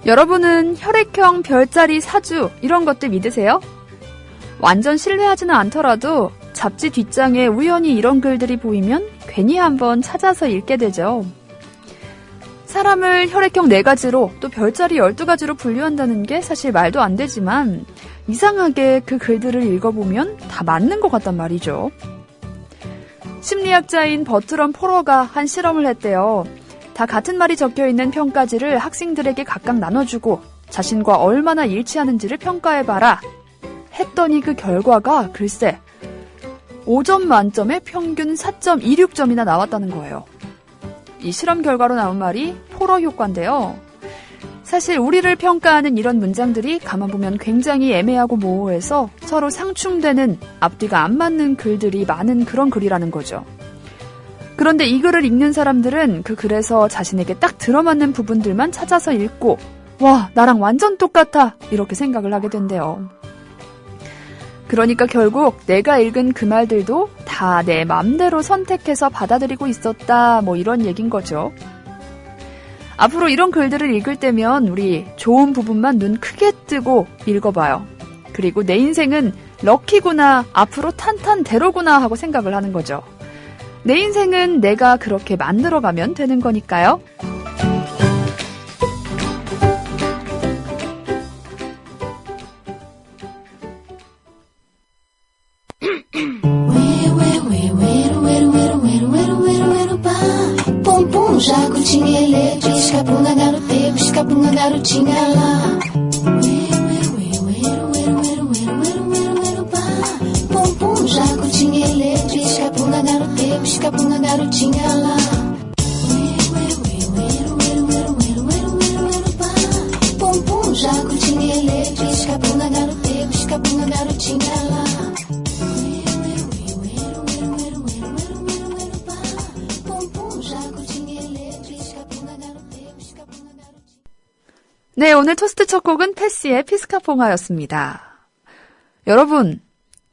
여러분은 혈액형, 별자리, 사주 이런 것들 믿으세요? 완전 신뢰하지는 않더라도 잡지 뒷장에 우연히 이런 글들이 보이면 괜히 한번 찾아서 읽게 되죠. 사람을 혈액형 4가지로 또 별자리 12가지로 분류한다는 게 사실 말도 안 되지만 이상하게 그 글들을 읽어보면 다 맞는 것 같단 말이죠. 심리학자인 버트럼 포러가 한 실험을 했대요. 다 같은 말이 적혀있는 평가지를 학생들에게 각각 나눠주고 자신과 얼마나 일치하는지를 평가해봐라 했더니 그 결과가 글쎄 5점 만점에 평균 4.26점이나 나왔다는 거예요. 이 실험 결과로 나온 말이 포러 효과인데요. 사실 우리를 평가하는 이런 문장들이 가만 보면 굉장히 애매하고 모호해서 서로 상충되는 앞뒤가 안 맞는 글들이 많은 그런 글이라는 거죠. 그런데 이 글을 읽는 사람들은 그 글에서 자신에게 딱 들어맞는 부분들만 찾아서 읽고 와, 나랑 완전 똑같아 이렇게 생각을 하게 된대요. 그러니까 결국 내가 읽은 그 말들도 다 내 맘대로 선택해서 받아들이고 있었다 뭐 이런 얘긴 거죠. 앞으로 이런 글들을 읽을 때면 우리 좋은 부분만 눈 크게 뜨고 읽어봐요. 그리고 내 인생은 럭키구나, 앞으로 탄탄대로구나 하고 생각을 하는 거죠. 내 인생은 내가 그렇게 만들어가면 되는 거니까요. Jacutinha leite, escapunga garoteiro, escapunga garotinha lá. Pum pum, jacutinha leite, escapunga garoteiro, escapunga garotinha lá. Pum pum, jacutinha leite, escapunga garoteiro, escapunga garotinha lá. 네, 오늘 토스트 첫 곡은 패시의 피스카퐁아였습니다. 여러분,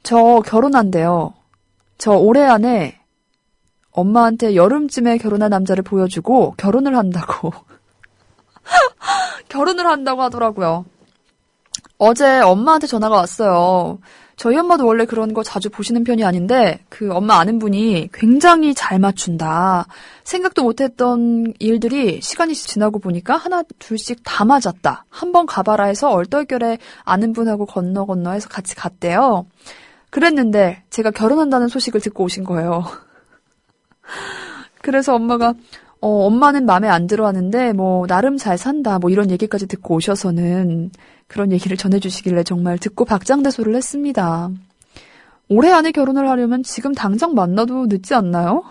저 결혼한대요. 저 올해 안에 엄마한테 여름쯤에 결혼한 남자를 보여주고 결혼을 한다고. 결혼을 한다고 하더라고요. 어제 엄마한테 전화가 왔어요. 저희 엄마도 원래 그런 거 자주 보시는 편이 아닌데 그 엄마 아는 분이 굉장히 잘 맞춘다. 생각도 못했던 일들이 시간이 지나고 보니까 하나 둘씩 다 맞았다. 한번 가봐라 해서 얼떨결에 아는 분하고 건너 해서 같이 갔대요. 그랬는데 제가 결혼한다는 소식을 듣고 오신 거예요. 그래서 엄마가 엄마는 마음에 안 들어 하는데 뭐 나름 잘 산다 뭐 이런 얘기까지 듣고 오셔서는 그런 얘기를 전해주시길래 정말 듣고 박장대소를 했습니다. 올해 안에 결혼을 하려면 지금 당장 만나도 늦지 않나요?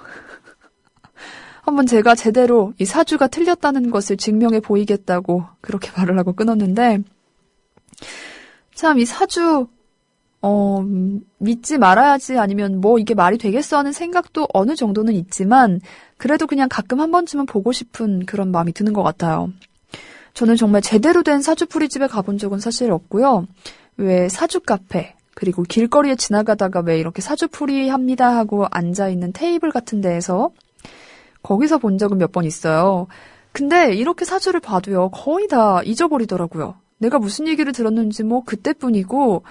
한번 제가 제대로 이 사주가 틀렸다는 것을 증명해 보이겠다고 그렇게 말을 하고 끊었는데 참 이 사주 믿지 말아야지 아니면 뭐 이게 말이 되겠어 하는 생각도 어느 정도는 있지만 그래도 그냥 가끔 한 번쯤은 보고 싶은 그런 마음이 드는 것 같아요. 저는 정말 제대로 된 사주풀이집에 가본 적은 사실 없고요. 왜 사주 카페 그리고 길거리에 지나가다가 왜 이렇게 사주풀이 합니다 하고 앉아있는 테이블 같은 데에서 거기서 본 적은 몇 번 있어요. 근데 이렇게 사주를 봐도요. 거의 다 잊어버리더라고요. 내가 무슨 얘기를 들었는지 뭐 그때뿐이고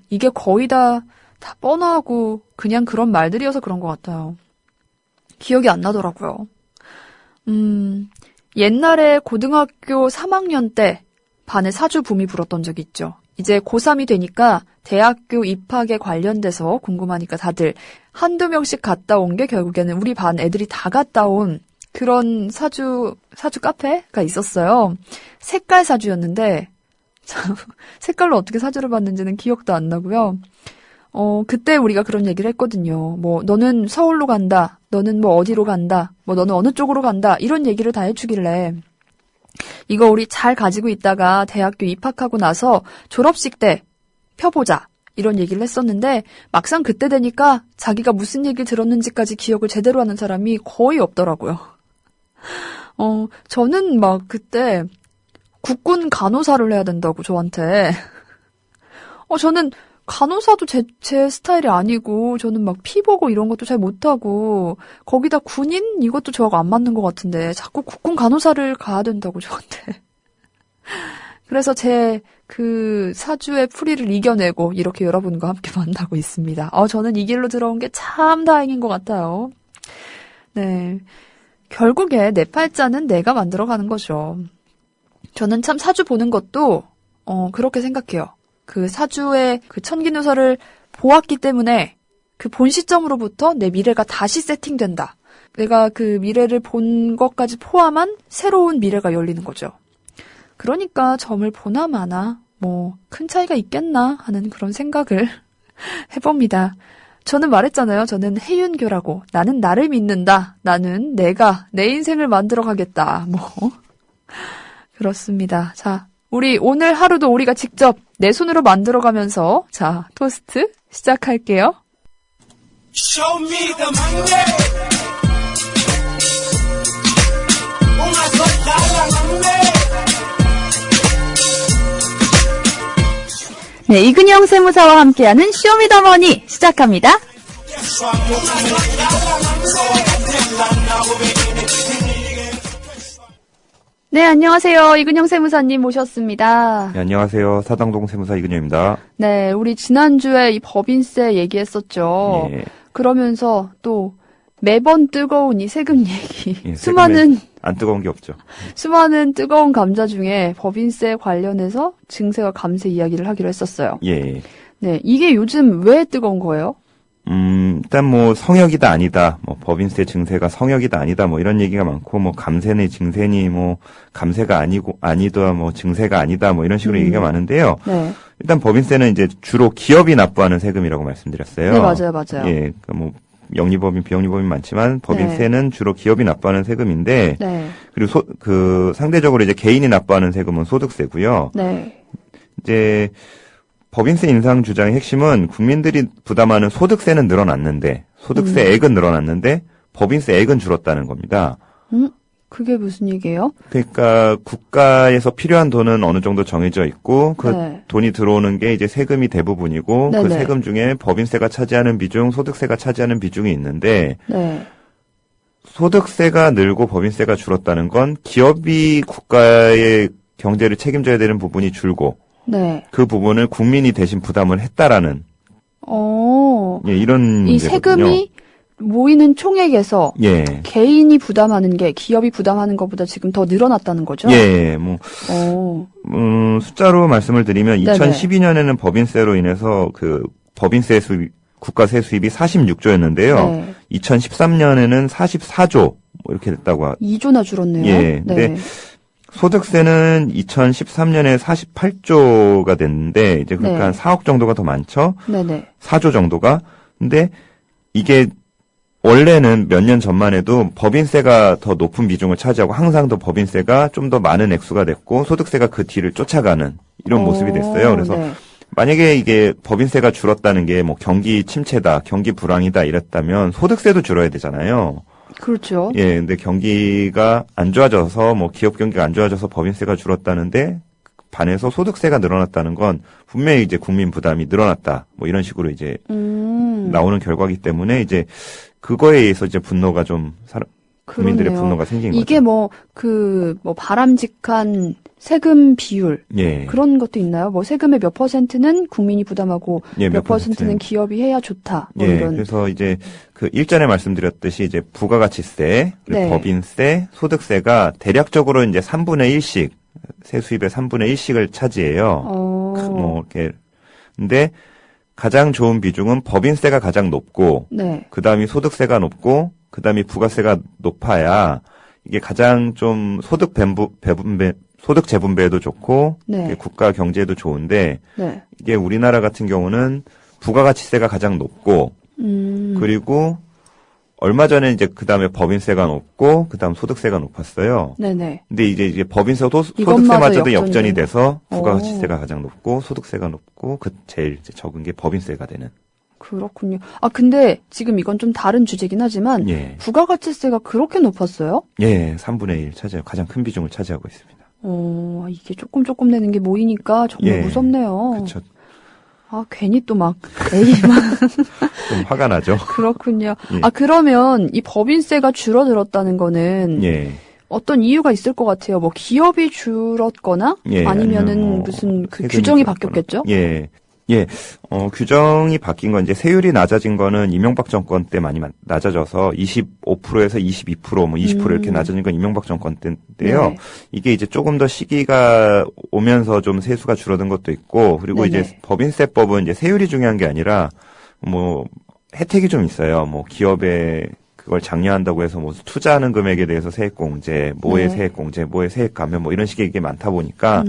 이게 거의 다 뻔하고 그냥 그런 말들이어서 그런 것 같아요. 기억이 안 나더라고요. 옛날에 고등학교 3학년 때 반에 사주 붐이 불었던 적이 있죠. 이제 고3이 되니까 대학교 입학에 관련돼서 궁금하니까 다들 한두 명씩 갔다 온 게 결국에는 우리 반 애들이 다 갔다 온 그런 사주 카페가 있었어요. 색깔 사주였는데 참 색깔로 어떻게 사주를 봤는지는 기억도 안 나고요. 그때 우리가 그런 얘기를 했거든요. 뭐 너는 서울로 간다. 너는 뭐 어디로 간다. 뭐 너는 어느 쪽으로 간다. 이런 얘기를 다 해주길래 이거 우리 잘 가지고 있다가 대학교 입학하고 나서 졸업식 때 펴보자. 이런 얘기를 했었는데 막상 그때 되니까 자기가 무슨 얘기를 들었는지까지 기억을 제대로 하는 사람이 거의 없더라고요. 저는 막 그때 국군 간호사를 해야 된다고 저한테. 저는 간호사도 제 스타일이 아니고 저는 막 피 보고 이런 것도 잘 못하고 거기다 군인 이것도 저하고 안 맞는 것 같은데 자꾸 국군 간호사를 가야 된다고 저한테. 그래서 제 그 사주의 풀이를 이겨내고 이렇게 여러분과 함께 만나고 있습니다. 저는 이 길로 들어온 게 참 다행인 것 같아요. 네. 결국에 내 팔자는 내가 만들어가는 거죠. 저는 참 사주 보는 것도, 그렇게 생각해요. 그 사주의 그 천기누설을 보았기 때문에 그 본 시점으로부터 내 미래가 다시 세팅된다. 내가 그 미래를 본 것까지 포함한 새로운 미래가 열리는 거죠. 그러니까 점을 보나 마나 뭐 큰 차이가 있겠나 하는 그런 생각을 해봅니다. 저는 말했잖아요. 저는 해윤교라고. 나는 나를 믿는다. 나는 내가 내 인생을 만들어 가겠다. 뭐 그렇습니다. 자, 우리 오늘 하루도 우리가 직접 내 손으로 만들어 가면서 자, 토스트 시작할게요. Show me the money. 네, 이근영 세무사와 함께하는 쇼미더머니 시작합니다. 네, 안녕하세요. 이근영 세무사님 모셨습니다. 네, 안녕하세요. 사당동 세무사 이근영입니다. 네, 우리 지난주에 이 법인세 얘기했었죠. 예. 그러면서 또 매번 뜨거운 이 세금 얘기. 예, 수많은 안 뜨거운 게 없죠. 수많은 뜨거운 감자 중에 법인세 관련해서 증세와 감세 이야기를 하기로 했었어요. 예. 네, 이게 요즘 왜 뜨거운 거예요? 일단 뭐 성역이다 아니다, 뭐 법인세 증세가 성역이다 아니다, 뭐 이런 얘기가 많고, 뭐 감세니 증세니 뭐 감세가 아니다, 뭐 증세가 아니다, 뭐 이런 식으로 얘기가 많은데요. 네. 일단 법인세는 이제 주로 기업이 납부하는 세금이라고 말씀드렸어요. 네, 맞아요. 예, 그러니까 뭐 영리법인, 비영리법인 많지만 법인세는 주로 기업이 납부하는 세금인데, 네. 그리고 상대적으로 이제 개인이 납부하는 세금은 소득세고요. 네. 이제 법인세 인상 주장의 핵심은 국민들이 부담하는 소득세는 늘어났는데, 소득세액은 늘어났는데 법인세액은 줄었다는 겁니다. 그게 무슨 얘기예요? 그러니까 국가에서 필요한 돈은 어느 정도 정해져 있고 그 네. 돈이 들어오는 게 이제 세금이 대부분이고 네네. 그 세금 중에 법인세가 차지하는 비중, 소득세가 차지하는 비중이 있는데 네. 소득세가 늘고 법인세가 줄었다는 건 기업이 국가의 경제를 책임져야 되는 부분이 줄고 네. 그 부분을 국민이 대신 부담을 했다라는 예, 이런 이 문제거든요. 세금이 모이는 총액에서 예. 개인이 부담하는 게 기업이 부담하는 것보다 지금 더 늘어났다는 거죠? 예, 뭐 숫자로 말씀을 드리면 네네. 2012년에는 법인세로 인해서 그 법인세 수입, 국가세 수입이 46조였는데요. 네. 2013년에는 44조 뭐 이렇게 됐다고. 2조나 줄었네요. 예. 근데 소득세는 2013년에 48조가 됐는데 이제 그러니까 네. 한 4억 정도가 더 많죠. 네네. 4조 정도가. 근데 이게 원래는 몇 년 전만 해도 법인세가 더 높은 비중을 차지하고 항상 더 법인세가 좀 더 많은 액수가 됐고 소득세가 그 뒤를 쫓아가는 이런 모습이 됐어요. 그래서 네. 만약에 이게 법인세가 줄었다는 게 뭐 경기 침체다, 경기 불황이다 이랬다면 소득세도 줄어야 되잖아요. 그렇죠. 예, 근데 경기가 안 좋아져서 뭐 기업 경기가 안 좋아져서 법인세가 줄었다는데 반해서 소득세가 늘어났다는 건 분명히 이제 국민 부담이 늘어났다. 뭐 이런 식으로 이제 나오는 결과이기 때문에 이제 그거에 의해서 이제 분노가 좀 국민들의 그러네요. 분노가 생긴 거죠. 이게 뭐 바람직한 세금 비율 예. 그런 것도 있나요? 뭐 세금의 몇 퍼센트는 국민이 부담하고 예, 몇 퍼센트는 기업이 해야 좋다. 뭐 예, 이런. 그래서 이제 그 일전에 말씀드렸듯이 이제 부가가치세, 그리고 네. 법인세, 소득세가 대략적으로 이제 3분의 1씩 세 수입의 3분의 1씩을 차지해요. 뭐 이렇게 근데 가장 좋은 비중은 법인세가 가장 높고 네. 그다음이 소득세가 높고 그다음이 부가세가 높아야 이게 가장 좀 소득 배분배 소득 재분배에도 좋고 네. 국가 경제에도 좋은데 네. 이게 우리나라 같은 경우는 부가가치세가 가장 높고 그리고 얼마 전에 이제 그다음에 법인세가 높고 그다음 소득세가 높았어요. 네네. 근데 이제 법인세도 이것마저 소득세마저도 역전이 역전이 되는. 돼서 부가가치세가 가장 높고 소득세가 높고 그 제일 이제 적은 게 법인세가 되는. 그렇군요. 아 근데 지금 이건 좀 다른 주제긴 하지만 예. 부가가치세가 그렇게 높았어요? 예, 3분의 1 차지하고 가장 큰 비중을 차지하고 있습니다. 이게 조금 내는 게 모이니까 정말 예. 무섭네요. 그렇죠. 아 괜히 또 막 에이 막 좀 화가 나죠. 그렇군요. 예. 아 그러면 이 법인세가 줄어들었다는 거는 예. 어떤 이유가 있을 것 같아요. 뭐 기업이 줄었거나 예, 아니면은 아니면 무슨 그 세금이 규정이 줄었거나. 바뀌었겠죠? 예. 예, 규정이 바뀐 건 이제 세율이 낮아진 거는 이명박 정권 때 많이 낮아져서 25%에서 22%, 뭐 20% 이렇게 낮아진 건 이명박 정권 때인데요. 네. 이게 이제 조금 더 시기가 오면서 좀 세수가 줄어든 것도 있고, 그리고 네네. 이제 법인세법은 이제 세율이 중요한 게 아니라 뭐 혜택이 좀 있어요. 뭐 기업에 그걸 장려한다고 해서 뭐 투자하는 금액에 대해서 세액공제, 뭐의 네. 세액공제, 뭐의 세액 감면 뭐 이런 식의 이게 많다 보니까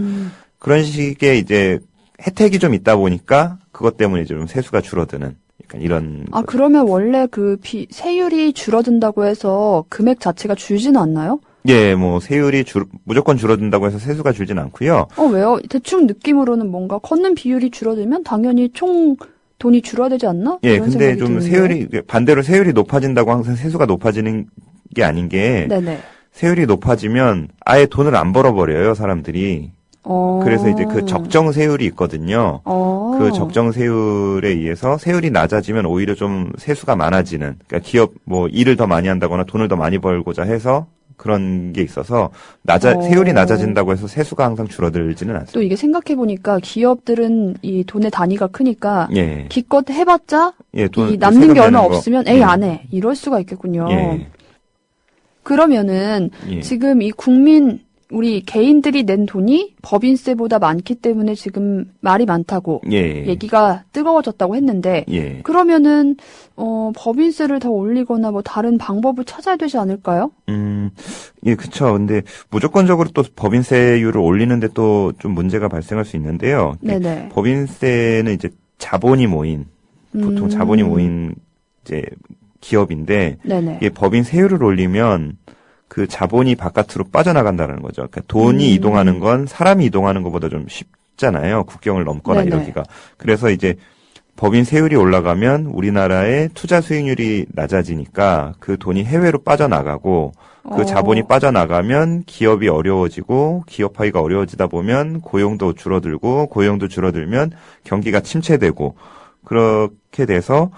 그런 식의 이제 혜택이 좀 있다 보니까 그것 때문에 좀 세수가 줄어드는 약간 이런. 아, 그러면 원래 그 세율이 줄어든다고 해서 금액 자체가 줄지는 않나요? 예, 뭐 세율이 무조건 줄어든다고 해서 세수가 줄진 않고요. 왜요? 대충 느낌으로는 뭔가 걷는 비율이 줄어들면 당연히 총 돈이 줄어야 되지 않나? 예, 이런 근데 생각이 좀 드는데. 세율이 반대로 세율이 높아진다고 항상 세수가 높아지는 게 아닌 게 네네. 세율이 높아지면 아예 돈을 안 벌어버려요, 사람들이. 그래서 이제 그 적정 세율이 있거든요. 그 적정 세율에 의해서 세율이 낮아지면 오히려 좀 세수가 많아지는. 그러니까 기업 뭐 일을 더 많이 한다거나 돈을 더 많이 벌고자 해서 그런 게 있어서 세율이 낮아진다고 해서 세수가 항상 줄어들지는 않습니다. 또 이게 생각해보니까 기업들은 이 돈의 단위가 크니까 예. 기껏 해봤자 예, 이 남는 세금 게 얼마 내는 거. 없으면 에이 예. 안 해. 이럴 수가 있겠군요. 예. 그러면은 예. 지금 우리 개인들이 낸 돈이 법인세보다 많기 때문에 지금 말이 많다고 예. 얘기가 뜨거워졌다고 했는데 예. 그러면은 법인세를 더 올리거나 뭐 다른 방법을 찾아야 되지 않을까요? 예, 그쵸. 근데 무조건적으로 또 법인세율을 올리는데 또 좀 문제가 발생할 수 있는데요. 네네. 법인세는 이제 자본이 모인, 보통 자본이 모인 이제 기업인데, 네네. 이게 법인세율을 올리면 그 자본이 바깥으로 빠져나간다는 거죠. 그러니까 돈이 이동하는 건 사람이 이동하는 것보다 좀 쉽잖아요. 국경을 넘거나 네네. 이러기가. 그래서 이제 법인 세율이 올라가면 우리나라의 투자 수익률이 낮아지니까 그 돈이 해외로 빠져나가고 그 자본이 빠져나가면 기업이 어려워지고 기업하기가 어려워지다 보면 고용도 줄어들고 고용도 줄어들면 경기가 침체되고 그렇게 돼서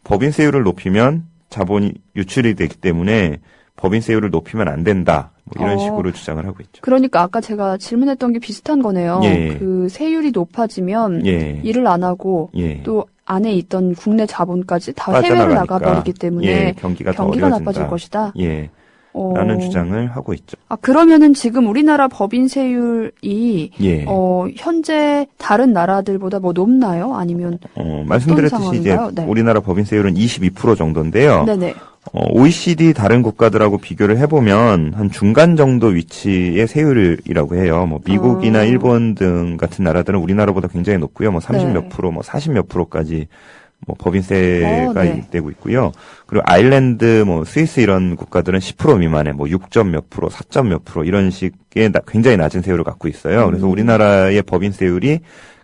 법인세율을 높이면 자본이 유출이 되기 때문에 법인세율을 높이면 안 된다. 뭐 이런 식으로 주장을 하고 있죠. 그러니까 아까 제가 질문했던 게 비슷한 거네요. 예. 그 세율이 높아지면 예. 일을 안 하고 예. 또 안에 있던 국내 자본까지 다 빠져나가니까. 해외로 나가버리기 때문에 예, 경기가 더 어려워진다. 나빠질 것이다. 예. 라는 주장을 하고 있죠. 그러면은 지금 우리나라 법인세율이 예. 현재 다른 나라들보다 뭐 높나요? 아니면 말씀드렸듯이 이제 상황인가요? 네. 우리나라 법인세율은 22% 정도인데요. 네네. OECD 다른 국가들하고 비교를 해보면 한 중간 정도 위치의 세율이라고 해요. 뭐 미국이나 일본 등 같은 나라들은 우리나라보다 굉장히 높고요. 뭐 30 몇 프로, 뭐 40 몇 프로까지 뭐 법인세가 네. 되고 있고요. 그리고 아일랜드, 뭐 스위스 이런 국가들은 10% 미만의 뭐 6점 몇 프로, 4점 몇 프로 이런 식의 굉장히 낮은 세율을 갖고 있어요. 그래서 우리나라의 법인세율이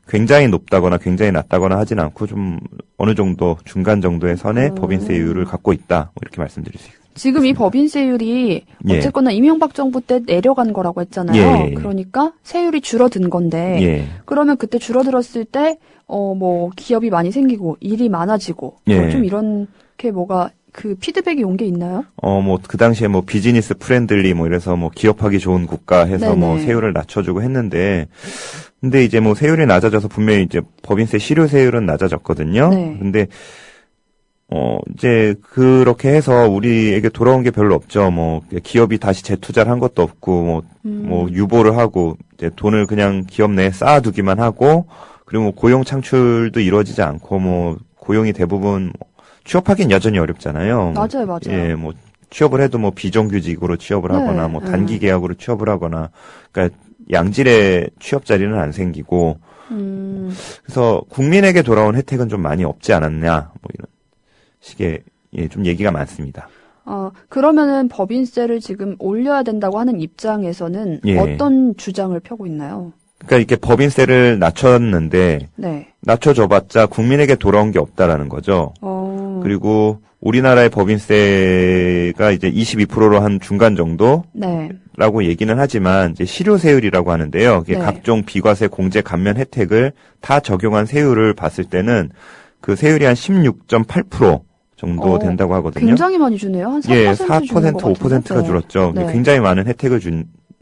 굉장히 높다거나 굉장히 낮다거나 하진 않고 좀 어느 정도 중간 정도의 선의 법인세율을 갖고 있다. 뭐 이렇게 말씀드릴 수 있습니다. 지금 이 법인세율이 예. 어쨌거나 이명박 정부 때 내려간 거라고 했잖아요. 예. 그러니까 세율이 줄어든 건데 예. 그러면 그때 줄어들었을 때 뭐 기업이 많이 생기고 일이 많아지고 예. 좀 이런 게 뭐가 그 피드백이 온 게 있나요? 뭐 그 당시에 뭐 비즈니스 프렌들리 뭐 이래서 뭐 기업하기 좋은 국가 해서 네네. 뭐 세율을 낮춰주고 했는데 근데 이제 뭐 세율이 낮아져서 분명히 이제 법인세 실효세율은 낮아졌거든요. 네. 근데 이제 그렇게 해서 우리에게 돌아온 게 별로 없죠. 뭐 기업이 다시 재투자를 한 것도 없고 뭐 유보를 하고 이제 돈을 그냥 기업 내에 쌓아두기만 하고 그리고 뭐 고용 창출도 이루어지지 않고 뭐 고용이 대부분 취업하기는 여전히 어렵잖아요. 맞아요. 예, 뭐 취업을 해도 뭐 비정규직으로 취업을 하거나 뭐 단기 계약으로 취업을 하거나 그러니까 양질의 취업 자리는 안 생기고 그래서 국민에게 돌아온 혜택은 좀 많이 없지 않았냐 뭐 이런 식의 좀 얘기가 많습니다. 그러면은 법인세를 지금 올려야 된다고 하는 입장에서는 예. 어떤 주장을 펴고 있나요? 그러니까 이렇게 법인세를 낮췄는데 네. 낮춰줘봤자 국민에게 돌아온 게 없다라는 거죠. 그리고 우리나라의 법인세가 이제 22%로 한 중간 정도 네. 라고 얘기는 하지만 이제 실효세율이라고 하는데요. 이게 네. 각종 비과세 공제 감면 혜택을 다 적용한 세율을 봤을 때는 그 세율이 한 16.8% 정도 된다고 하거든요. 굉장히 많이 주네요. 한 4% 예, 주는 것 4%, 같은데. 5%가 네. 줄었죠. 네. 굉장히 많은 혜택을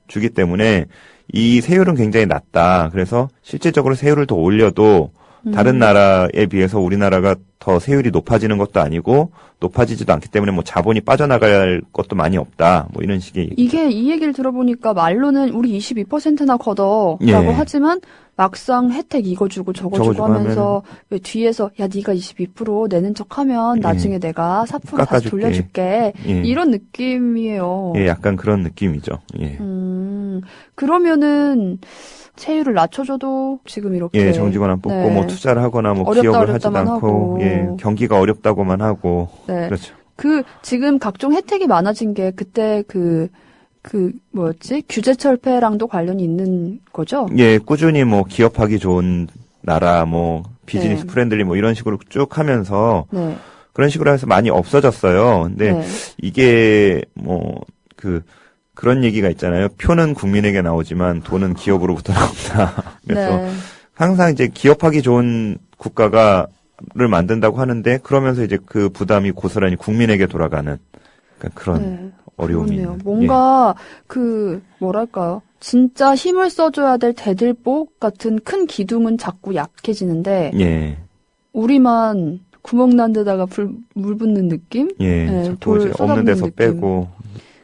주기 때문에 이 세율은 굉장히 낮다. 그래서 실질적으로 세율을 더 올려도 다른 나라에 비해서 우리나라가 더 세율이 높아지는 것도 아니고 높아지지도 않기 때문에 뭐 자본이 빠져나갈 것도 많이 없다. 뭐 이런 식의 얘기. 이게 이 얘기를 들어보니까 말로는 우리 22%나 걷어라고 예. 하지만 막상 혜택 이거 주고 저거 저거 주고 주고 하면서 왜 뒤에서 야 네가 22% 내는 척하면 나중에 내가 4% 다시 깎아줄게. 돌려줄게 예. 이런 느낌이에요. 예, 약간 그런 느낌이죠. 예. 그러면은 세율을 낮춰줘도 지금 이렇게 예, 정직원 뽑고 네. 뭐 투자를 하거나 뭐 어렵다, 기업을 하지도 어렵다만 않고 하고. 예, 경기가 어렵다고만 하고 네. 그렇죠. 지금 각종 혜택이 많아진 게 그때 뭐였지? 규제 철폐랑도 관련이 있는 거죠? 예, 꾸준히 뭐 기업하기 좋은 나라 뭐 비즈니스 네. 프렌들리 뭐 이런 식으로 쭉 하면서 네. 그런 식으로 해서 많이 없어졌어요. 근데 네. 이게 그런 얘기가 있잖아요. 표는 국민에게 나오지만 돈은 기업으로부터 나온다. 그래서 네. 항상 이제 기업하기 좋은 국가를 만든다고 하는데 그러면서 이제 그 부담이 고스란히 국민에게 돌아가는 그러니까 그런 네. 어려움이 그렇네요. 있는. 뭔가 뭐랄까요? 진짜 힘을 써줘야 될 대들보 같은 큰 기둥은 자꾸 약해지는데 예. 우리만 구멍 난 데다가 물 붓는 느낌? 예. 네, 자꾸 돌 이제 없는 쏟아붓는 데서 느낌. 빼고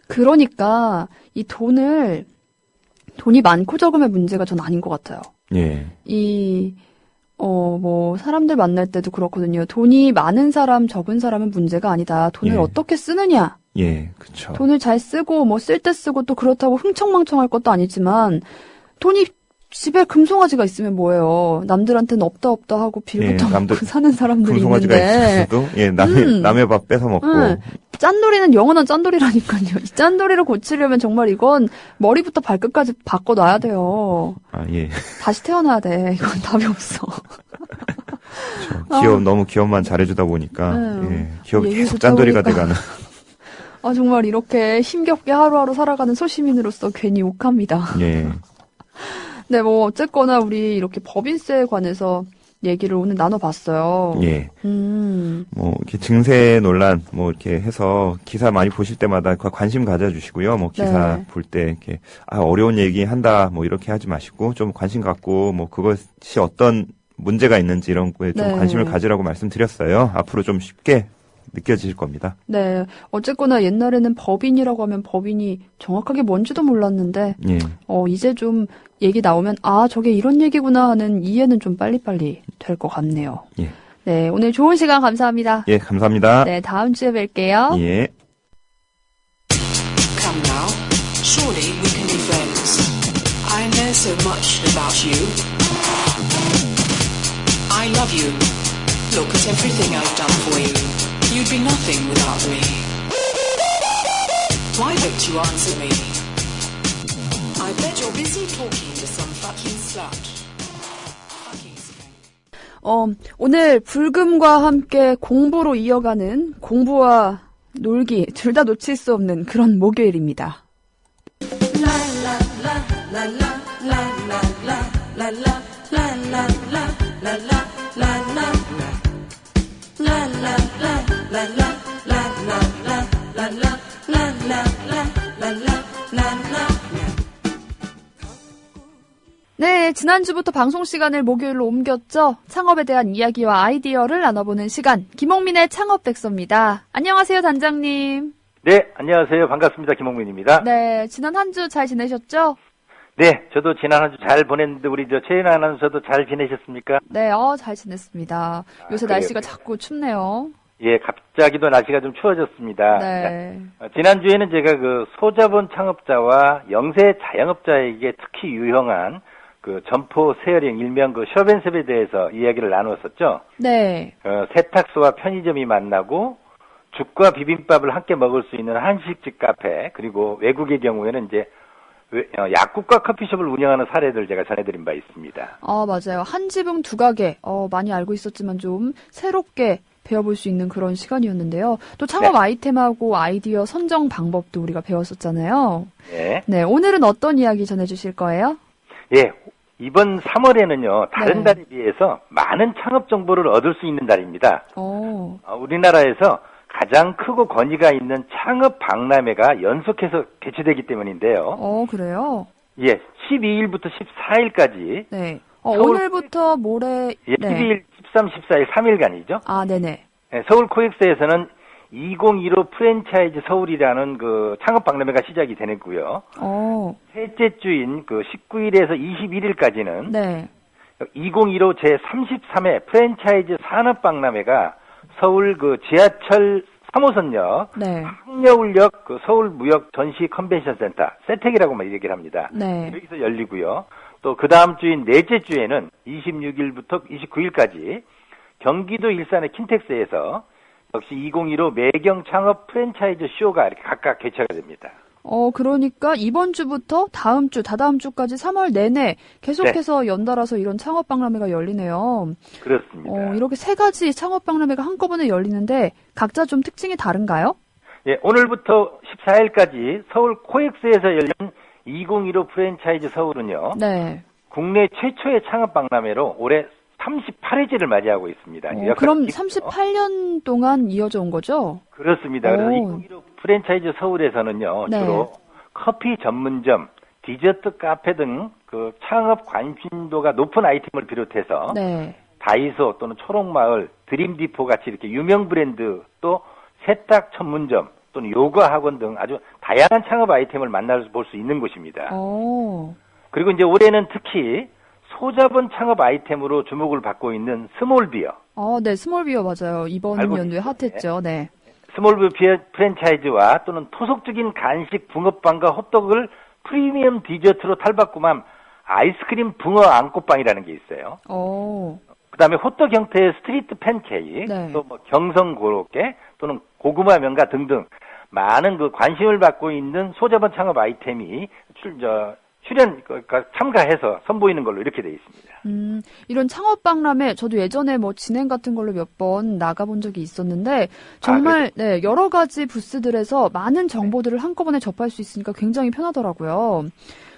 그러니까 이 돈이 많고 적음의 문제가 전 아닌 것 같아요. 예. 사람들 만날 때도 그렇거든요. 돈이 많은 사람, 적은 사람은 문제가 아니다. 돈을 예. 어떻게 쓰느냐. 예. 그렇죠. 돈을 잘 쓰고, 쓸 때 쓰고 또 그렇다고 흥청망청할 것도 아니지만, 돈이 집에 금송아지가 있으면 뭐예요. 남들한테는 없다 하고 빌부터 예, 남들 먹고 사는 사람들이 금송아지가 있는데. 있어도 예, 남의 밥 뺏어 먹고. 짠돌이는 영원한 짠돌이라니까요. 이 짠돌이를 고치려면 정말 이건 머리부터 발끝까지 바꿔놔야 돼요. 아, 예. 다시 태어나야 돼. 이건 답이 없어. 너무 기업만 잘해주다 보니까 네. 예, 기업이 얘기를 계속 듣다 짠돌이가 보니까. 돼가는. 정말 이렇게 힘겹게 하루하루 살아가는 소시민으로서 괜히 욱합니다. 예. 네, 어쨌거나 우리 이렇게 법인세에 관해서 얘기를 오늘 나눠봤어요. 예. 음. 이렇게 증세 논란, 이렇게 해서 기사 많이 보실 때마다 관심 가져주시고요. 기사 네. 볼 때, 이렇게, 어려운 얘기 한다, 이렇게 하지 마시고, 좀 관심 갖고, 그것이 어떤 문제가 있는지 이런 거에 좀 네. 관심을 가지라고 말씀드렸어요. 앞으로 좀 쉽게 느껴지실 겁니다. 네. 어쨌거나 옛날에는 법인이라고 하면 법인이 정확하게 뭔지도 몰랐는데, 예. 이제 좀 얘기 나오면, 저게 이런 얘기구나 하는 이해는 좀 빨리빨리 될 것 같네요. 예. 네. 오늘 좋은 시간 감사합니다. 예, 감사합니다. 네. 다음 주에 뵐게요. 예. Come now, surely we can be friends. I know so much about you. I love you. Look at everything I've done for you. You'd be nothing without me. Why don't you answer me? I bet you're busy talking to some fucking slut. Fucking skank. 오늘 불금과 함께 공부로 이어가는 공부와 놀기 둘 다 놓칠 수 없는 그런 목요일입니다. 네, 지난주부터 방송 시간을 목요일로 옮겼죠. 창업에 대한 이야기와 아이디어를 나눠보는 시간, 김홍민의 창업백서입니다. 안녕하세요, 단장님. 네, 안녕하세요. 반갑습니다. 김홍민입니다. 네, 지난 한 주 잘 지내셨죠? 네, 저도 지난 한 주 잘 보냈는데 우리 최인 아나운서도 잘 지내셨습니까? 네, 잘 지냈습니다. 요새 그래요? 날씨가 자꾸 춥네요. 예, 갑자기도 날씨가 좀 추워졌습니다. 네. 지난주에는 제가 소자본 창업자와 영세 자영업자에게 특히 유용한 점포 세어링 일명 숍앤셉에 대해서 이야기를 나눴었죠. 네. 세탁소와 편의점이 만나고 죽과 비빔밥을 함께 먹을 수 있는 한식집 카페, 그리고 외국의 경우에는 이제 약국과 커피숍을 운영하는 사례들 제가 전해드린 바 있습니다. 맞아요. 한 지붕 두 가게, 많이 알고 있었지만 좀 새롭게 배워볼 수 있는 그런 시간이었는데요. 또 창업 네. 아이템하고 아이디어 선정 방법도 우리가 배웠었잖아요. 네. 네, 오늘은 어떤 이야기 전해주실 거예요? 예, 이번 3월에는요, 다른 네. 달에 비해서 많은 창업 정보를 얻을 수 있는 달입니다. 우리나라에서 가장 크고 권위가 있는 창업 박람회가 연속해서 개최되기 때문인데요. 그래요? 예, 12일부터 14일까지. 네. 서울 오늘부터 모레. 예, 네. 12일, 13, 14일 3일간이죠. 아, 네네. 예, 서울 코엑스에서는 2015 프랜차이즈 서울이라는 그 창업 박람회가 시작이 되고요. 셋째 주인 그 19일에서 21일까지는 네. 2015 제33회 프랜차이즈 산업박람회가 서울 그 지하철 3호선역 네. 항여울역 그 서울무역 전시 컨벤션센터 세택이라고 얘기를 합니다. 네. 여기서 열리고요. 또 그 다음 주인 넷째 주에는 26일부터 29일까지 경기도 일산의 킨텍스에서 역시 2015 매경 창업 프랜차이즈 쇼가 이렇게 각각 개최가 됩니다. 그러니까 이번 주부터 다음 주, 다다음 주까지 3월 내내 계속해서 연달아서 이런 창업 박람회가 열리네요. 그렇습니다. 이렇게 세 가지 창업 박람회가 한꺼번에 열리는데 각자 좀 특징이 다른가요? 예, 오늘부터 14일까지 서울 코엑스에서 열린 2015 프랜차이즈 서울은요. 네. 국내 최초의 창업 박람회로 올해 38회째를 맞이하고 있습니다. 그럼 38년 동안 이어져 온 거죠? 그렇습니다. 그래서 2015 프랜차이즈 서울에서는요. 네. 주로 커피 전문점, 디저트 카페 등 그 창업 관심도가 높은 아이템을 비롯해서 네. 다이소 또는 초록마을, 드림디포 같이 이렇게 유명 브랜드 또 세탁 전문점 또는 요가 학원 등 아주 다양한 창업 아이템을 만나볼 수 있는 곳입니다. 그리고 이제 올해는 특히 소자본 창업 아이템으로 주목을 받고 있는 스몰비어. 네, 스몰비어 맞아요. 이번 연도에 핫했죠. 네. 스몰비어 프랜차이즈와 또는 토속적인 간식 붕어빵과 호떡을 프리미엄 디저트로 탈바꿈한 아이스크림 붕어 안꽃빵이라는 게 있어요. 그다음에 호떡 형태의 스트리트 팬케이크, 네. 또 뭐 경성 고로케 또는 고구마 명가 등등 많은 그 관심을 받고 있는 소자본 창업 아이템이 참가해서 선보이는 걸로 이렇게 돼 있습니다. 이런 창업 박람회 저도 예전에 뭐 진행 같은 걸로 몇 번 나가본 적이 있었는데 정말 네, 여러 가지 부스들에서 많은 정보들을 한꺼번에 접할 수 있으니까 굉장히 편하더라고요.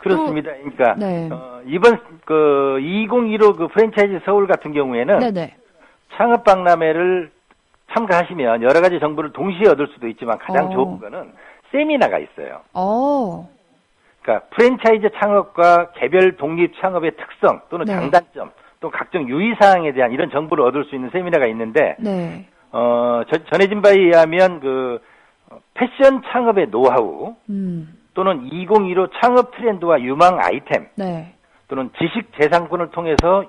그렇습니다. 그러니까 네. 이번 그 2015 그 프랜차이즈 서울 같은 경우에는 네네. 창업 박람회를 참가하시면 여러 가지 정보를 동시에 얻을 수도 있지만 가장 좋은 거는 세미나가 있어요. 그러니까 프랜차이즈 창업과 개별 독립 창업의 특성 또는 네. 장단점 또 각종 유의사항에 대한 이런 정보를 얻을 수 있는 세미나가 있는데 네. 전해진 바에 의하면 그 패션 창업의 노하우 또는 2015 창업 트렌드와 유망 아이템 네. 또는 지식 재산권을 통해서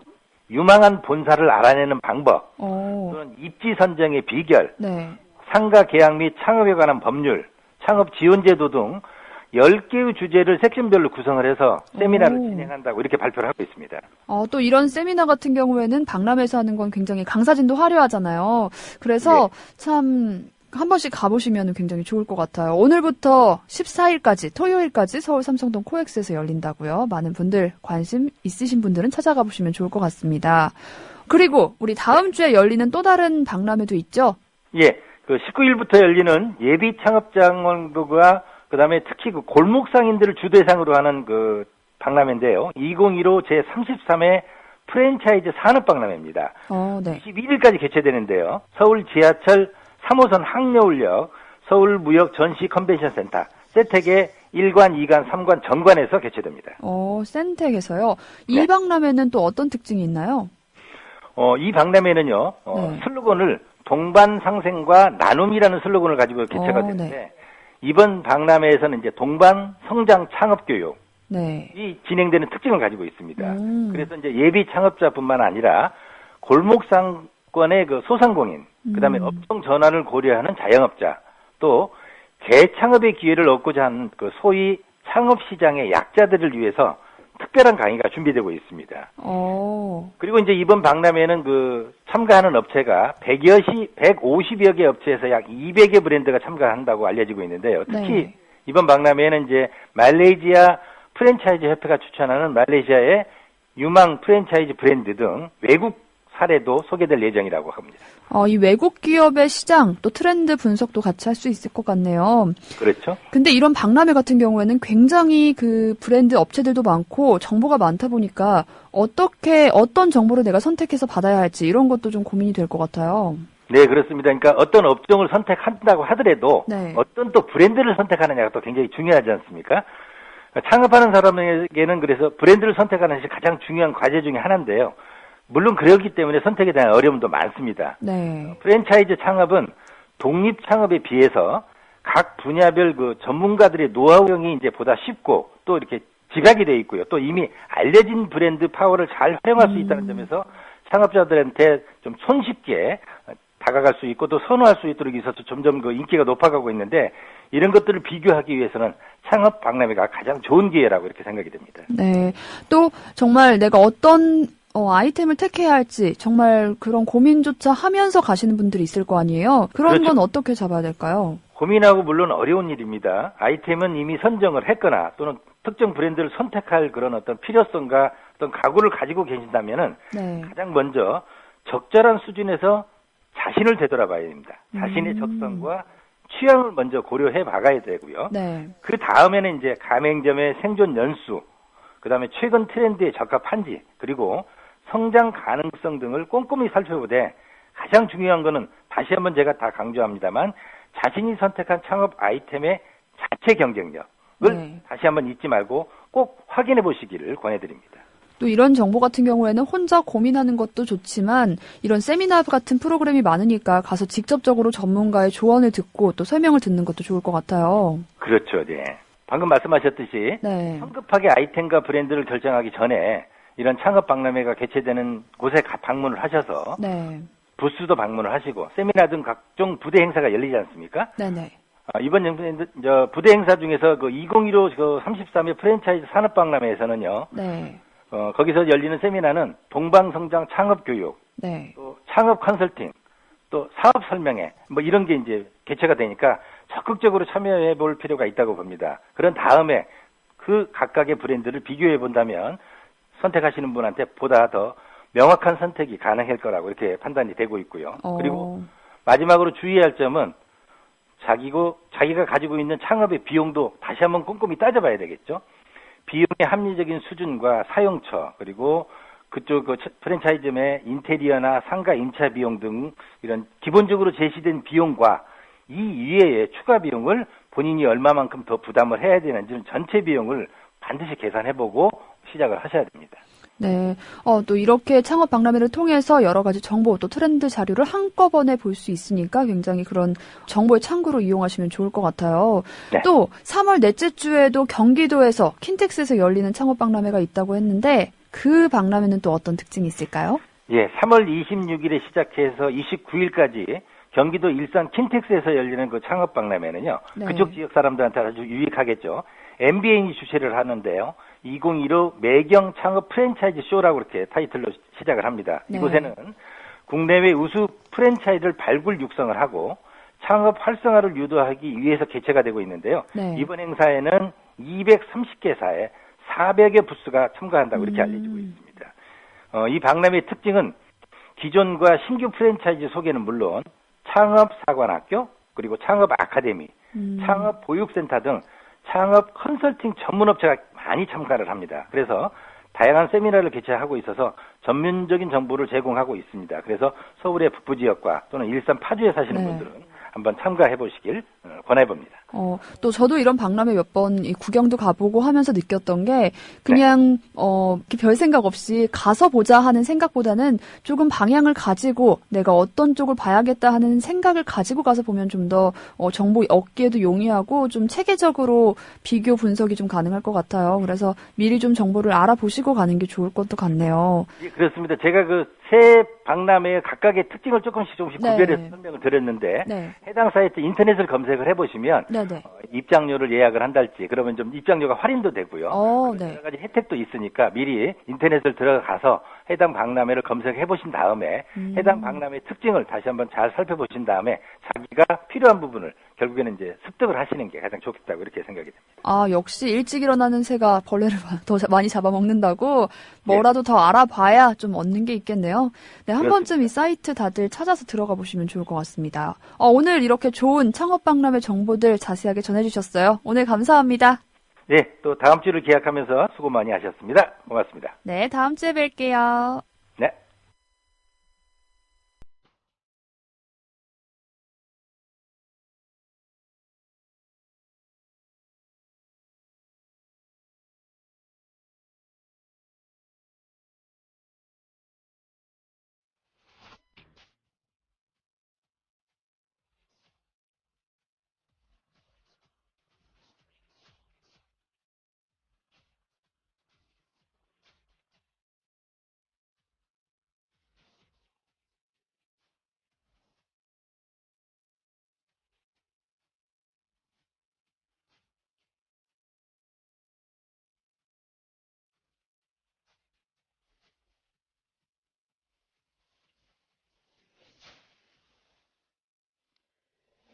유망한 본사를 알아내는 방법 또는 입지 선정의 비결 네. 상가 계약 및 창업에 관한 법률 창업 지원 제도 등 10개의 주제를 섹션별로 구성을 해서 세미나를 진행한다고 이렇게 발표를 하고 있습니다. 또 이런 세미나 같은 경우에는 박람회에서 하는 건 굉장히 강사진도 화려하잖아요. 그래서 참 한 번씩 가보시면 굉장히 좋을 것 같아요. 오늘부터 14일까지 토요일까지 서울 삼성동 코엑스에서 열린다고요. 많은 분들 관심 있으신 분들은 찾아가 보시면 좋을 것 같습니다. 그리고 우리 다음 주에 열리는 또 다른 박람회도 있죠? 예, 그 19일부터 열리는 예비 창업장과 그다음에 특히 그 골목 상인들을 주대상으로 하는 그 박람회인데요. 2015 제33회 프랜차이즈 산업박람회입니다. 네. 21일까지 개최되는데요. 서울 지하철 3호선 항여울역 서울무역 전시 컨벤션센터 세택의 1관, 2관, 3관 정관에서 개최됩니다. 센텍에서요. 이 박람회는 또 어떤 특징이 있나요? 이 박람회는요. 슬로건을 동반상생과 나눔이라는 슬로건을 가지고 개최가 되는데 이번 박람회에서는 이제 동반 성장 창업 교육 이 진행되는 특징을 가지고 있습니다. 그래서 이제 예비 창업자뿐만 아니라 골목상권의 그 소상공인, 그다음에 업종 전환을 고려하는 자영업자, 또 재창업의 기회를 얻고자 하는 그 소위 창업 시장의 약자들을 위해서 특별한 강의가 준비되고 있습니다. 그리고 이제 이번 박람회에는 그 참가하는 업체가 150여 개 업체에서 약 200여 브랜드가 참가한다고 알려지고 있는데요. 특히 이번 박람회에는 이제 말레이시아 프랜차이즈 협회가 추천하는 말레이시아의 유망 프랜차이즈 브랜드 등 외국 사례도 소개될 예정이라고 합니다. 이 외국 기업의 시장 또 트렌드 분석도 같이 할 수 있을 것 같네요. 그렇죠. 근데 이런 박람회 같은 경우에는 굉장히 그 브랜드 업체들도 많고 정보가 많다 보니까 어떤 정보를 내가 선택해서 받아야 할지 이런 것도 좀 고민이 될 것 같아요. 네, 그렇습니다. 그러니까 어떤 업종을 선택한다고 하더라도 네. 어떤 또 브랜드를 선택하느냐가 또 굉장히 중요하지 않습니까? 창업하는 사람에게는 그래서 브랜드를 선택하는 것이 가장 중요한 과제 중에 하나인데요. 물론 그렇기 때문에 선택에 대한 어려움도 많습니다. 네. 프랜차이즈 창업은 독립 창업에 비해서 각 분야별 그 전문가들의 노하우형이 이제 보다 쉽고 또 이렇게 집약이 돼 있고요. 또 이미 알려진 브랜드 파워를 잘 활용할 수 있다는 점에서 창업자들한테 좀 손쉽게 다가갈 수 있고 또 선호할 수 있도록 있어서 점점 그 인기가 높아가고 있는데 이런 것들을 비교하기 위해서는 창업 박람회가 가장 좋은 기회라고 이렇게 생각이 됩니다. 네. 또 정말 내가 어떤 아이템을 택해야 할지 정말 그런 고민조차 하면서 가시는 분들이 있을 거 아니에요. 그런 그렇죠. 건 어떻게 잡아야 될까요? 고민하고 물론 어려운 일입니다. 아이템은 이미 선정을 했거나 또는 특정 브랜드를 선택할 그런 어떤 필요성과 어떤 각오를 가지고 계신다면은 네. 가장 먼저 적절한 수준에서 자신을 되돌아봐야 됩니다. 자신의 적성과 취향을 먼저 고려해 봐야 되고요. 네. 그 다음에는 이제 가맹점의 생존 연수, 그 다음에 최근 트렌드에 적합한지, 그리고 성장 가능성 등을 꼼꼼히 살펴보되 가장 중요한 거는 다시 한번 제가 다 강조합니다만 자신이 선택한 창업 아이템의 자체 경쟁력을 네. 다시 한번 잊지 말고 꼭 확인해 보시기를 권해드립니다. 또 이런 정보 같은 경우에는 혼자 고민하는 것도 좋지만 이런 세미나 같은 프로그램이 많으니까 가서 직접적으로 전문가의 조언을 듣고 또 설명을 듣는 것도 좋을 것 같아요. 그렇죠, 네. 방금 말씀하셨듯이 네. 성급하게 아이템과 브랜드를 결정하기 전에 이런 창업 박람회가 개최되는 곳에 방문을 하셔서 네. 부스도 방문을 하시고 세미나 등 각종 부대 행사가 열리지 않습니까? 네네. 이번 부대 행사 중에서 그 2015 33회 프랜차이즈 산업박람회에서는요. 네. 거기서 열리는 세미나는 동방성장 창업 교육, 네. 또 창업 컨설팅, 또 사업 설명회, 뭐 이런 게 이제 개최가 되니까 적극적으로 참여해 볼 필요가 있다고 봅니다. 그런 다음에 그 각각의 브랜드를 비교해 본다면 선택하시는 분한테 보다 더 명확한 선택이 가능할 거라고 이렇게 판단이 되고 있고요. 그리고 마지막으로 주의할 점은 자기가 가지고 있는 창업의 비용도 다시 한번 꼼꼼히 따져봐야 되겠죠. 비용의 합리적인 수준과 사용처, 그리고 그쪽 그 프랜차이즈점의 인테리어나 상가 임차 비용 등 이런 기본적으로 제시된 비용과 이 이외의 추가 비용을 본인이 얼마만큼 더 부담을 해야 되는지 전체 비용을 반드시 계산해보고 시작을 하셔야 됩니다. 네. 또 이렇게 창업 박람회를 통해서 여러 가지 정보 또 트렌드 자료를 한꺼번에 볼 수 있으니까 굉장히 그런 정보의 창구로 이용하시면 좋을 것 같아요. 네. 또 3월 넷째 주에도 경기도에서 킨텍스에서 열리는 창업 박람회가 있다고 했는데 그 박람회는 또 어떤 특징이 있을까요? 예, 3월 26일에 시작해서 29일까지 경기도 일산 킨텍스에서 열리는 그 창업 박람회는요. 네. 그쪽 지역 사람들한테 아주 유익하겠죠. MBN이 주최를 하는데요. 2015 매경 창업 프랜차이즈 쇼라고 이렇게 타이틀로 시작을 합니다. 네. 이곳에는 국내외 우수 프랜차이즈를 발굴 육성을 하고 창업 활성화를 유도하기 위해서 개최가 되고 있는데요. 네. 이번 행사에는 230개사에 400여 부스가 참가한다고 이렇게 알려지고 있습니다. 이 박람회의 특징은 기존과 신규 프랜차이즈 소개는 물론 창업사관학교, 그리고 창업 아카데미, 창업 보육센터 등 창업 컨설팅 전문업체가 많이 참가를 합니다. 그래서 다양한 세미나를 개최하고 있어서 전문적인 정보를 제공하고 있습니다. 그래서 서울의 북부 지역과 또는 일산 파주에 사시는 네. 분들은 한번 참가해 보시길 권해봅니다. 또 저도 이런 박람회 몇 번 구경도 가보고 하면서 느꼈던 게 그냥 이렇게 별 생각 없이 가서 보자 하는 생각보다는 조금 방향을 가지고 내가 어떤 쪽을 봐야겠다 하는 생각을 가지고 가서 보면 좀 더 정보 얻기에도 용이하고 좀 체계적으로 비교 분석이 좀 가능할 것 같아요. 그래서 미리 좀 정보를 알아보시고 가는 게 좋을 것도 같네요. 예, 그렇습니다. 제가 그 세 박람회의 각각의 특징을 조금씩 네. 구별해서 설명을 드렸는데 네. 해당 사이트 인터넷을 검색을 해보시면 네네. 입장료를 예약을 한달지 그러면 좀 입장료가 할인도 되고요. 네. 여러 가지 혜택도 있으니까 미리 인터넷을 들어가서 해당 박람회를 검색해 보신 다음에 해당 박람회의 특징을 다시 한번 잘 살펴보신 다음에 자기가 필요한 부분을 결국에는 이제 습득을 하시는 게 가장 좋겠다고 이렇게 생각이 됩니다. 역시 일찍 일어나는 새가 벌레를 더 많이 잡아먹는다고 뭐라도 더 알아봐야 좀 얻는 게 있겠네요. 네, 한 그렇습니다. 번쯤 이 사이트 다들 찾아서 들어가 보시면 좋을 것 같습니다. 오늘 이렇게 좋은 창업박람회 정보들 자세하게 전해주셨어요. 오늘 감사합니다. 네, 또 다음 주를 기약하면서 수고 많이 하셨습니다. 고맙습니다. 네, 다음 주에 뵐게요. 네.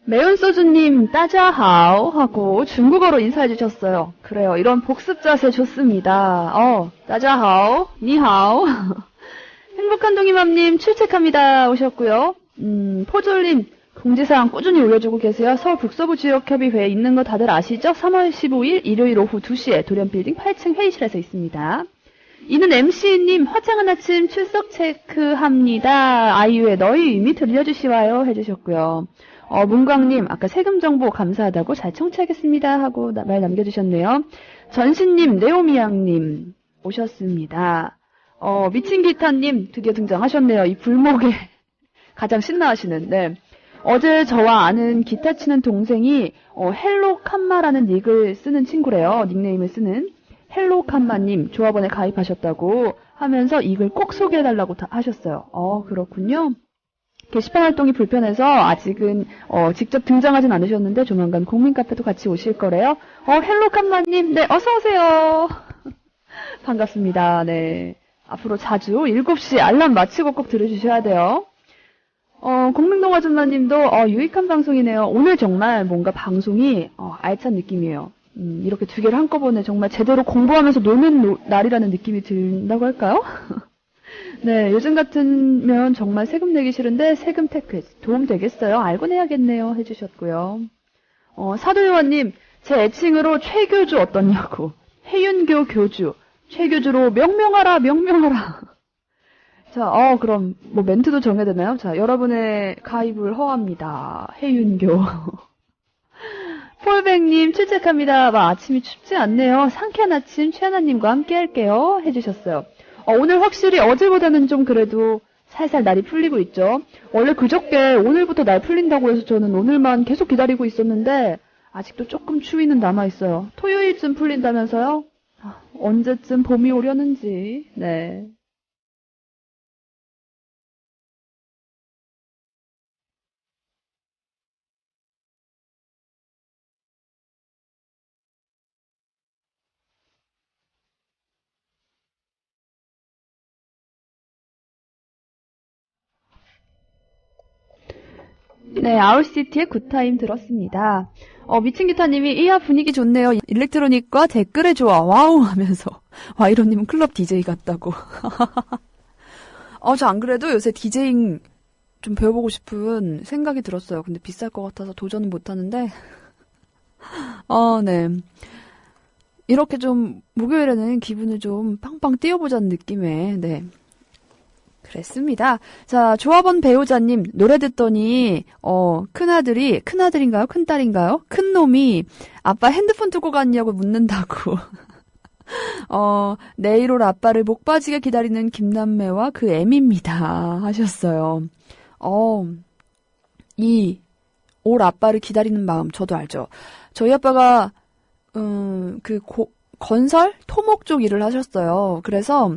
매운 소주님 따자하오 하고 중국어로 인사해 주셨어요. 그래요. 이런 복습 자세 좋습니다. 따자하오, 니하오. 행복한 동이맘님 출첵합니다 오셨고요. 포졸님 공지사항 꾸준히 올려주고 계세요. 서울 북서부지역협의회 있는 거 다들 아시죠? 3월 15일 일요일 오후 2시에 도련빌딩 8층 회의실에서 있습니다. 이는 MC님 화창한 아침 출석 체크합니다. 아이유의 너의 의미 들려주시와요 해주셨고요. 문광님 아까 세금 정보 감사하다고 잘 청취하겠습니다 하고 말 남겨주셨네요. 전신님 네오미양님 오셨습니다. 미친 기타님 드디어 등장하셨네요. 이 불목에 가장 신나하시는. 네. 어제 저와 아는 기타 치는 동생이 헬로 칸마라는 닉을 쓰는 친구래요. 닉네임을 쓰는 헬로 칸마님 조합원에 가입하셨다고 하면서 이글 꼭 소개해달라고 하셨어요. 그렇군요. 게시판 활동이 불편해서 아직은 직접 등장하진 않으셨는데 조만간 국민카페도 같이 오실 거래요. 헬로 칸마님 네 어서오세요. 반갑습니다. 네. 앞으로 자주 7시 알람 맞추고 꼭 들어주셔야 돼요. 공릉동 아줌마님도 유익한 방송이네요. 오늘 정말 뭔가 방송이 알찬 느낌이에요. 이렇게 두 개를 한꺼번에 정말 제대로 공부하면서 노는 날이라는 느낌이 든다고 할까요? 네, 요즘 같으면 정말 세금 내기 싫은데 세금 테크 도움 되겠어요? 알고 내야겠네요 해주셨고요. 사도요원님 제 애칭으로 최교주 어떻냐고. 해윤교 교주 최교주로 명명하라 명명하라. 자, 그럼 뭐 멘트도 정해야 되나요? 자, 여러분의 가입을 허합니다. 해윤교. 폴백님 출첵합니다. 아침이 춥지 않네요. 상쾌한 아침 최하나님과 함께 할게요. 해주셨어요. 오늘 확실히 어제보다는 좀 그래도 살살 날이 풀리고 있죠. 원래 그저께 오늘부터 날 풀린다고 해서 저는 오늘만 계속 기다리고 있었는데 아직도 조금 추위는 남아있어요. 토요일쯤 풀린다면서요? 언제쯤 봄이 오려는지. 네. 네, 아울시티의 굿타임 들었습니다. 미친 기타님이 이야 분위기 좋네요. 일렉트로닉과 댓글에 좋아. 와우 하면서 와이로님은 클럽 DJ 같다고. 저 안 그래도 요새 디제잉 좀 배워보고 싶은 생각이 들었어요. 근데 비쌀 것 같아서 도전은 못하는데. 네. 이렇게 좀 목요일에는 기분을 좀 빵빵 띄워보자는 느낌의 네. 그랬습니다. 자, 조합원 배우자님 노래 듣더니 큰아들인가요? 큰딸인가요? 큰놈이 아빠 핸드폰 두고 갔냐고 묻는다고. 내일 올 아빠를 목 빠지게 기다리는 김남매와 그 애입니다 하셨어요. 이 올 아빠를 기다리는 마음 저도 알죠. 저희 아빠가 건설 토목 쪽 일을 하셨어요. 그래서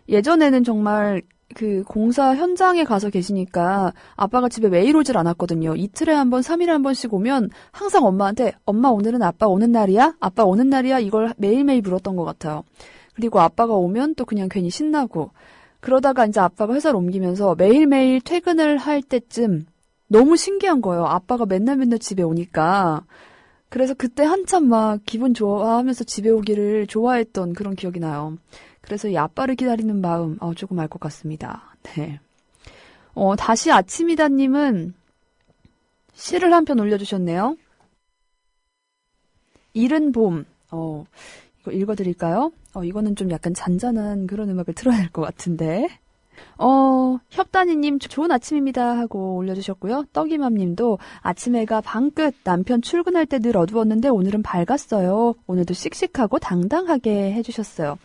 예전에는 정말 그 공사 현장에 가서 계시니까 아빠가 집에 매일 오질 않았거든요. 이틀에 한 번, 3일에 한 번씩 오면 항상 엄마한테 엄마 오늘은 아빠 오는 날이야? 아빠 오는 날이야? 이걸 매일매일 물었던 것 같아요. 그리고 아빠가 오면 또 그냥 괜히 신나고 그러다가 이제 아빠가 회사를 옮기면서 매일매일 퇴근을 할 때쯤 너무 신기한 거예요. 아빠가 맨날 집에 오니까. 그래서 그때 한참 막 기분 좋아하면서 집에 오기를 좋아했던 그런 기억이 나요. 그래서 이 아빠를 기다리는 마음, 조금 알 것 같습니다. 네. 다시 아침이다님은 시를 한 편 올려주셨네요. 이른 봄. 이거 읽어드릴까요? 이거는 좀 약간 잔잔한 그런 음악을 틀어야 할 것 같은데. 협단이님 좋은 아침입니다 하고 올려주셨고요. 떡이맘님도 아침 해가 방끝 남편 출근할 때 늘 어두웠는데 오늘은 밝았어요. 오늘도 씩씩하고 당당하게 해주셨어요.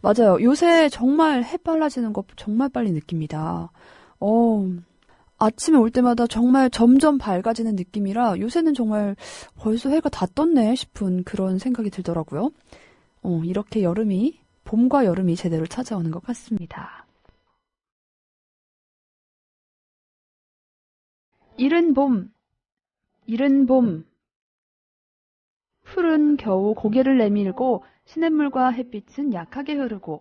맞아요. 요새 정말 해 빨라지는 거 정말 빨리 느낍니다. 아침에 올 때마다 정말 점점 밝아지는 느낌이라 요새는 정말 벌써 해가 다 떴네 싶은 그런 생각이 들더라고요. 이렇게 봄과 여름이 제대로 찾아오는 것 같습니다. 이른 봄. 풀은 겨우 고개를 내밀고 시냇물과 햇빛은 약하게 흐르고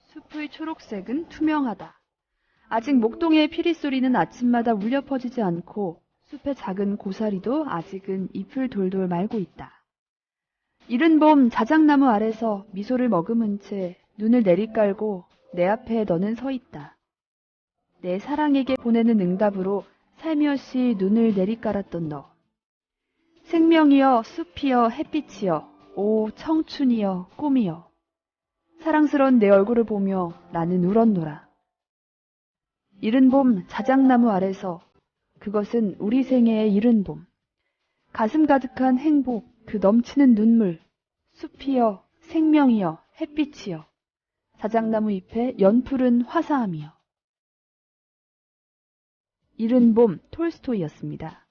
숲의 초록색은 투명하다. 아직 목동의 피리 소리는 아침마다 울려 퍼지지 않고 숲의 작은 고사리도 아직은 잎을 돌돌 말고 있다. 이른 봄 자작나무 아래서 미소를 머금은 채 눈을 내리깔고 내 앞에 너는 서 있다. 내 사랑에게 보내는 응답으로 살며시 눈을 내리깔았던 너. 생명이여 숲이여 햇빛이여 오 청춘이여 꿈이여. 사랑스러운 내 얼굴을 보며 나는 울었노라. 이른 봄 자작나무 아래서 그것은 우리 생애의 이른 봄. 가슴 가득한 행복, 그 넘치는 눈물, 숲이여, 생명이여, 햇빛이여, 자작나무 잎에 연푸른 화사함이여. 이른 봄 톨스토이였습니다.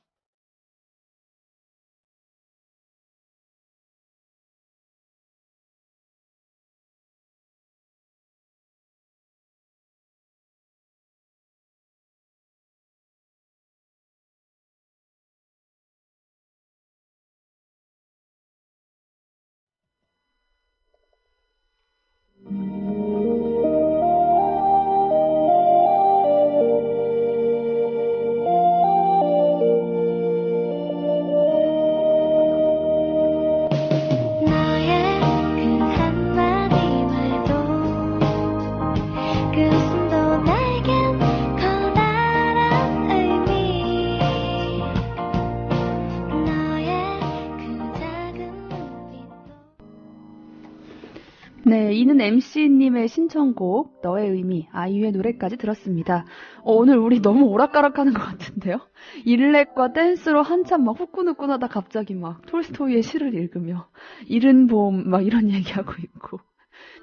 너의 그 한마디 말도 그 웃음도 내겐 커다란 의미 너의 그 작은 눈빛도 네, 이는 MC님의 신청곡 너의 의미 아이유의 노래까지 들었습니다. 오늘 우리 너무 오락가락하는 것 같은데요? 일렉과 댄스로 한참 막 후끈후끈하다 갑자기 막 톨스토이의 시를 읽으며 이른 봄 막 이런 얘기하고 있고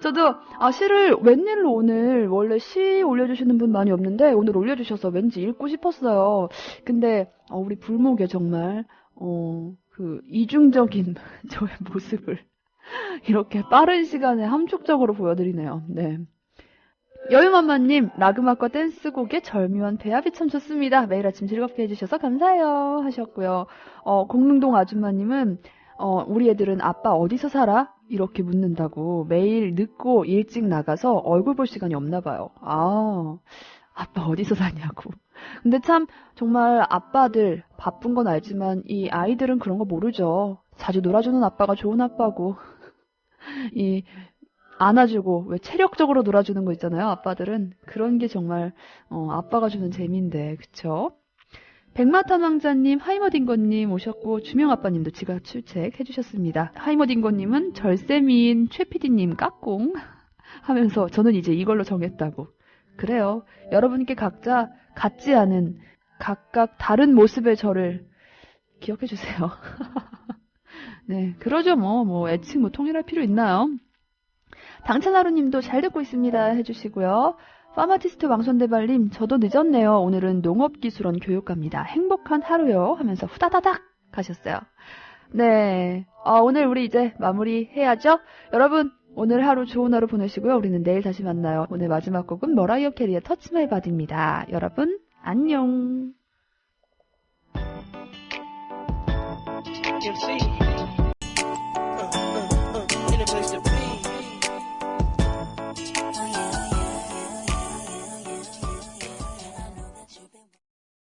저도 시를 웬일로 오늘 원래 시 올려주시는 분 많이 없는데 오늘 올려주셔서 왠지 읽고 싶었어요. 근데 우리 불목에 정말 그 이중적인 저의 모습을 이렇게 빠른 시간에 함축적으로 보여드리네요. 네. 여유맘마님, 락음악과 댄스곡의 절묘한 배합이 참 좋습니다. 매일 아침 즐겁게 해주셔서 감사해요. 하셨고요. 공릉동 아줌마님은, 우리 애들은 아빠 어디서 살아? 이렇게 묻는다고 매일 늦고 일찍 나가서 얼굴 볼 시간이 없나 봐요. 아빠 어디서 사냐고. 근데 참, 정말 아빠들 바쁜 건 알지만 이 아이들은 그런 거 모르죠. 자주 놀아주는 아빠가 좋은 아빠고. 안아주고 왜 체력적으로 놀아주는 거 있잖아요. 아빠들은 그런 게 정말 아빠가 주는 재미인데 그쵸? 백마탄 왕자님, 하이머딩거님 오셨고 주명아빠님도 지각 출첵 해주셨습니다. 하이머딩거님은 절세미인 최PD님 까꿍 하면서 저는 이제 이걸로 정했다고. 그래요. 여러분께 각자 같지 않은 각각 다른 모습의 저를 기억해주세요. 네, 그러죠 뭐 애칭 통일할 필요 있나요? 당찬하루님도 잘 듣고 있습니다 해주시고요. 파마티스트 왕손대발님, 저도 늦었네요. 오늘은 농업기술원 교육갑니다. 행복한 하루요 하면서 후다다닥 가셨어요. 네, 오늘 우리 이제 마무리해야죠. 여러분 오늘 하루 좋은 하루 보내시고요. 우리는 내일 다시 만나요. 오늘 마지막 곡은 머라이어 캐리의 터치 마이 바디입니다. 여러분 안녕. MC.